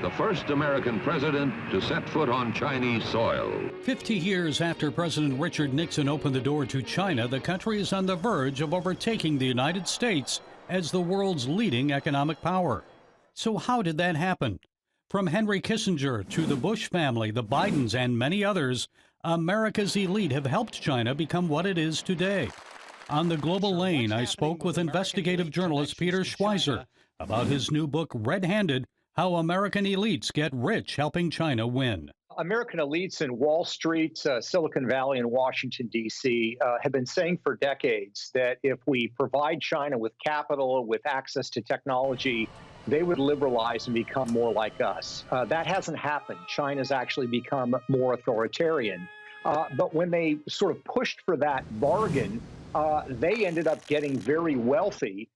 the first American president to set foot on Chinese soil. 50 years after President Richard Nixon opened the door to China, the country is on the verge of overtaking the United States as the world's leading economic power. So how did that happen? From Henry Kissinger to the Bush family, the Bidens, and many others, America's elite have helped China become what it is today. On the Global Lane, I spoke with investigative journalist Peter Schweizer about his new book, Red-Handed: How American Elites Get Rich Helping China Win. American elites in Wall Street, Silicon Valley, and Washington, D.C. Have been saying for decades that if we provide China with capital, with access to technology, they would liberalize and become more like us. That hasn't happened. China's actually become more authoritarian. But when they sort of pushed for that bargain, they ended up getting very wealthy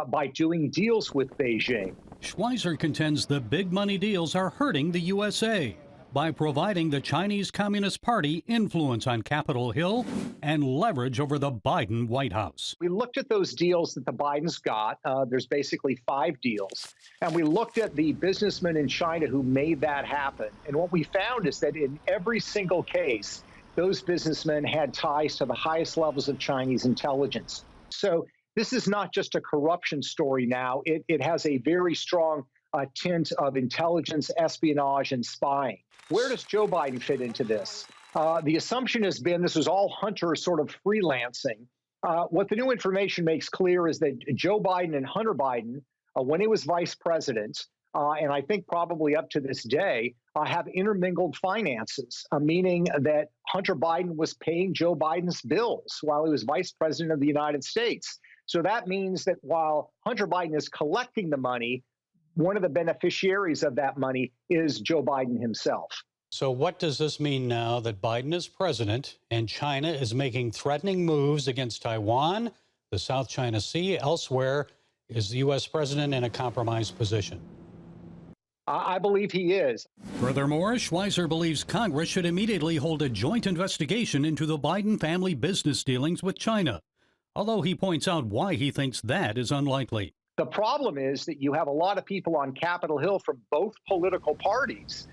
by doing deals with Beijing. Schweizer contends the big money deals are hurting the USA by providing the Chinese Communist Party influence on Capitol Hill and leverage over the Biden White House. We looked at those deals that the Bidens got. There's basically 5 deals. And we looked at the businessmen in China who made that happen. And what we found is that in every single case, those businessmen had ties to the highest levels of Chinese intelligence. So this is not just a corruption story now. It has a very strong tint of intelligence, espionage, and spying. Where does Joe Biden fit into this? The assumption has been this was all Hunter sort of freelancing. What the new information makes clear is that Joe Biden and Hunter Biden, when he was vice president, and I think probably up to this day, have intermingled finances, meaning that Hunter Biden was paying Joe Biden's bills while he was vice president of the United States. So that means that while Hunter Biden is collecting the money, one of the beneficiaries of that money is Joe Biden himself. So what does this mean now that Biden is president and China is making threatening moves against Taiwan, the South China Sea, elsewhere? Is the U.S. president in a compromised position? I believe he is. Furthermore, Schweizer believes Congress should immediately hold a joint investigation into the Biden family business dealings with China, although he points out why he thinks that is unlikely. The problem is that you have a lot of people on Capitol Hill from both political parties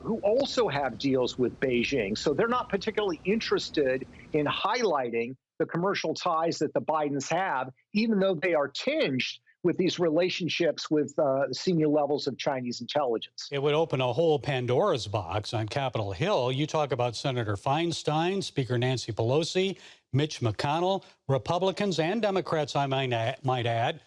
who also have deals with Beijing. So they're not particularly interested in highlighting the commercial ties that the Bidens have, even though they are tinged with these relationships with senior levels of Chinese intelligence. It would open a whole Pandora's box on Capitol Hill. You talk about Senator Feinstein, Speaker Nancy Pelosi, Mitch McConnell, Republicans and Democrats, I might add.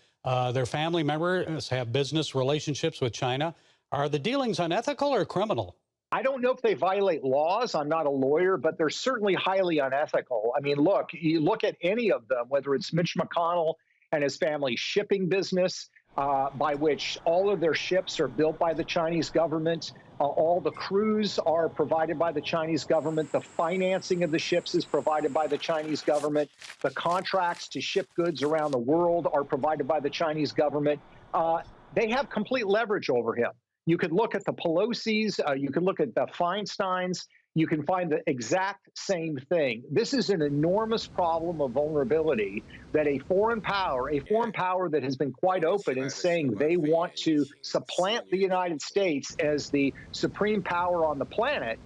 Their family members have business relationships with China. Are the dealings unethical or criminal? I don't know if they violate laws. I'm not a lawyer, but they're certainly highly unethical. I mean, look, you look at any of them, whether it's Mitch McConnell and his family's shipping business, by which all of their ships are built by the Chinese government. All the crews are provided by the Chinese government. The financing of the ships is provided by the Chinese government. The contracts to ship goods around the world are provided by the Chinese government. They have complete leverage over him. You could look at the Pelosi's, you could look at the Feinsteins, you can find the exact same thing. This is an enormous problem of vulnerability that a foreign power that has been quite open in saying they want to supplant the United States as the supreme power on the planet,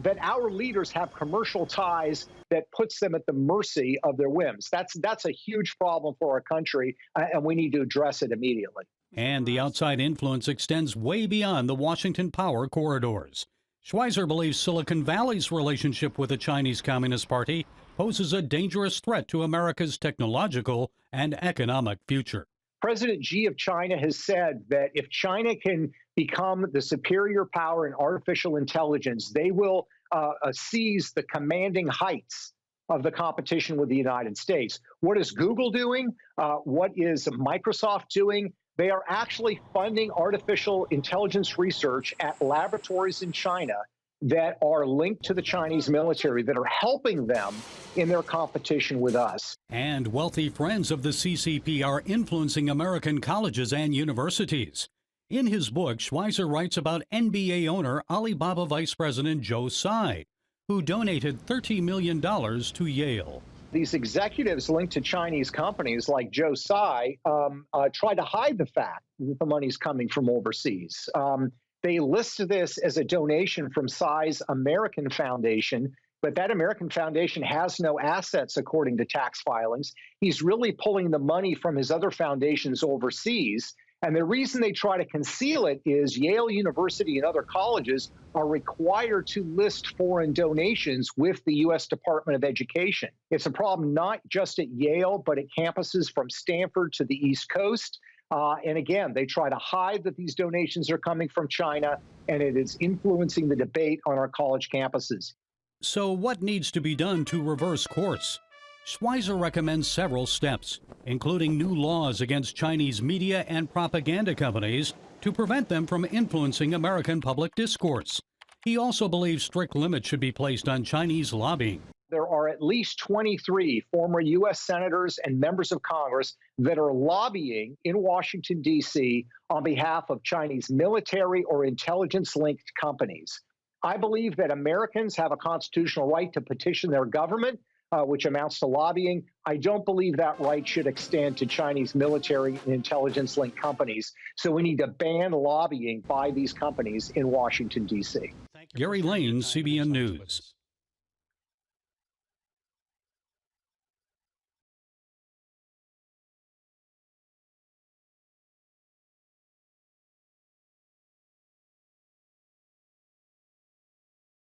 that our leaders have commercial ties that puts them at the mercy of their whims. That's a huge problem for our country, and we need to address it immediately. And the outside influence extends way beyond the Washington power corridors. Schweizer believes Silicon Valley's relationship with the Chinese Communist Party poses a dangerous threat to America's technological and economic future. President Xi of China has said that if China can become the superior power in artificial intelligence, they will seize the commanding heights of the competition with the United States. What is Google doing? What is Microsoft doing? They are actually funding artificial intelligence research at laboratories in China that are linked to the Chinese military, that are helping them in their competition with us. And wealthy friends of the CCP are influencing American colleges and universities. In his book, Schweizer writes about NBA owner Alibaba Vice President Joe Tsai, who donated $30 million to Yale. These executives linked to Chinese companies like Joe Tsai try to hide the fact that the money's coming from overseas. They list this as a donation from Tsai's American Foundation, but that American Foundation has no assets according to tax filings. He's really pulling the money from his other foundations overseas. And the reason they try to conceal it is Yale University and other colleges are required to list foreign donations with the U.S. Department of Education. It's a problem not just at Yale, but at campuses from Stanford to the East Coast. And again, they try to hide that these donations are coming from China, and it is influencing the debate on our college campuses. So what needs to be done to reverse course? Schweizer recommends several steps, including new laws against Chinese media and propaganda companies to prevent them from influencing American public discourse. He also believes strict limits should be placed on Chinese lobbying. There are at least 23 former U.S. senators and members of Congress that are lobbying in Washington, D.C. on behalf of Chinese military or intelligence-linked companies. I believe that Americans have a constitutional right to petition their government, which amounts to lobbying. I don't believe that right should extend to Chinese military and intelligence-linked companies. So we need to ban lobbying by these companies in Washington, D.C. Gary Lane, CBN News.